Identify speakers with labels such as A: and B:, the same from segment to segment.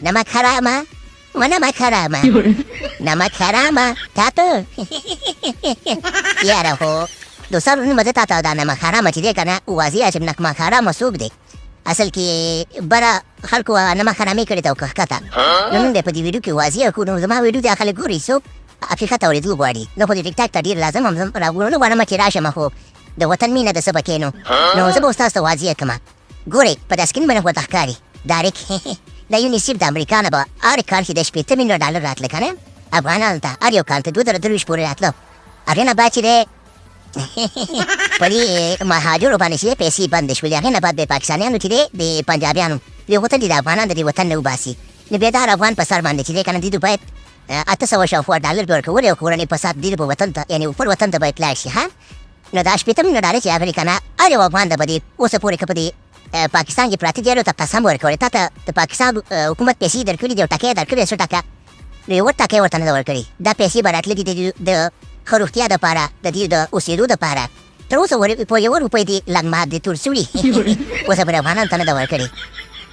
A: نمک حرامه و نمک حرامه نمک حرامه تاته یاره هو دوستانو نن به زه تاته دا نمک حرامه چې دی که نه واضح چې نمک حرامه څوک دی اصل کې بره خلکو نمک حرامي کړې ده او که ښکته نو نن دی په دې ویډیو کې واضح کړو نو زما ویډیو د خلک ګوري څوک حقیقت اورېدل غواړي نو خو د ټیک ټاک ته ډېر لازم هم راغلو غواړم چې راشم خو د وطن مینه د څه پکې نو زه به ستاسو ته واضح کړم ګورئ په دا سکرین باندې ورته ښکاري ډایرکټ د یونیسیف د امریکا نه به هر کال چې د 80 میلیونه ډالر راتله که نه افغانانو ته هر یو کال ته 2023 پورې راتله هغې نه بعد چې دی په دې مهاجرو باندې چې پیسې بندې شولې هغې نه بعد به پاکستانیانو چې دی د پنجابیانو دوی غوښتل دي د افغانان د دې وطن نه وباسي نو بیا د هر افغان په سر باندې چې دی که نه دوی باید 800 شاوخوا ډالر به ورکول او کورنۍ په سات دوی به وطن ته یعنې خپل وطن ته باید لاړ شي ها نو دا 80 میلیونه ډالر چې راغلي که نه هر یو افغان ته به دې اوسه پورې که په دې پاکستان کې پراته دي ته قسم ورکوي تا ته د پاکستان حکومت پیسې درکړي دي او ټکۍ درکړې ده 100 ټکه نو یوه ټکۍ ورته نه ده ورکړې دا پیسې به راتللې دي د ښه روغتیا دپاره د دې د اوسېدو دپاره تر اوسه په 1 روپۍ دې لږ دې تور سوړي اوسه پورې افغانانو ته نه ده ورکړې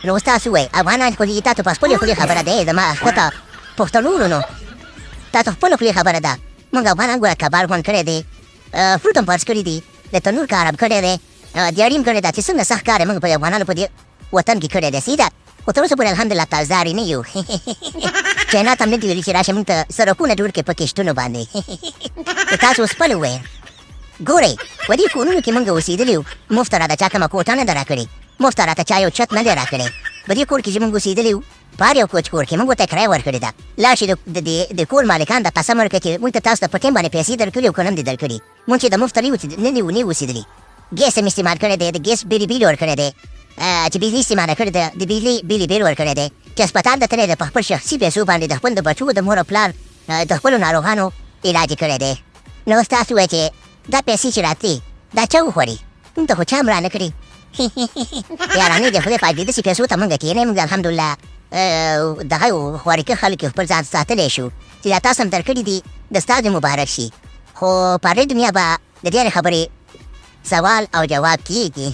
A: نو اوس تاسو ووایئ افغانان خو دې تاسو په خپلې خولې خبره دی زما ښکته پښتنو ورونو تاسو خپله خولې خبره ده موږ افغانان ګوره کباب خوند کړی دی فروټ هم پرس کړي دي د تنور کار هم کړی دی دیاري هم کړی ده چې څومره سخت کار یې موږ په افغانانو په دې وطن کې کړی دی صحیح ده خو تر اوسه پورې الحمدلله تازاري نه یو چینات هم نه دي ویلي چې راشه موږ ته سړکونه جوړ کړي په کښتونو باندې تاسو اوس خپل ووایئ ګورئ په دې کورونو کې موږ اوسېدلي یو مفت راته چا کومه کوټه نه ده راکړې مفت راته چا یو چت نه دی راکړی په دې کور کې چې موږ اوسېدلي یو په هر یو کوچ کور کې موږ ورته کرایه ورکړې ده لاړ شي د کور مالکان د قسم ورکړي چې موږ ته تاسو ته په ټیم باندې پیسې درکړي او که نه هم دي درکړي موږ چې د مفت نه اوسېدلي ګیس هم استعمال کړی دی د ګیس بیل ورکړی دی چې بجلي استعمال کړی دی د بجلي بیل ورکړی دی چې هسپتال ته تللی دی په خپل شخصي پیسو باندې د خپل د بچو د مور او پلار د خپلو ناروغانو علاج یې کړی دی نو اوس تاسو وایئ چې دا پیسې چې راتلې دا چا وخوړي موږ ته خو چا هم رانه کړي یارانې د خدای پاک دې داسې پیسو ته موږ کښېنئ موږ الحمدلله دغه خوارکي خلک خپل ځان ساتلی شو چې دا تاسو هم درکړي دي د ستا دې مبارک شي خو په هرې دنیا به د دې خبرې سوال او جواب کیږي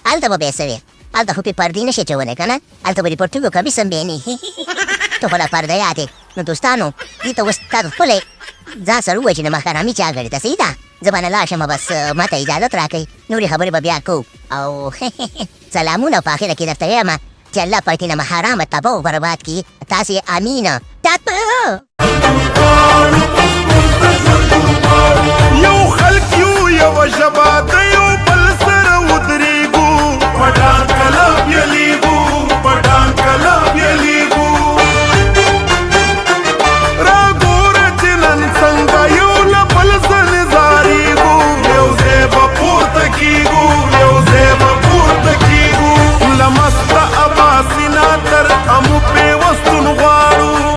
A: هلته به بیا څه وي هلته خو پې پردې نه شي اچولی که نه هلته به د پرتوګو کمیس هم بیني ته خو لا پردیات یې نو دوستانو دې ته اوس تاسو خپله ځان سره ووایئ چې نمک حرامي چا کړې ده صحیح ده زه به نه لاړ شمه بس ماته اجازت راکئ نورې خبرې به بیا کوو او سلامونه په اخره کې درته وایم چې الله پاک دې نمک حرامه تباه و برباد کړي تاسې امینه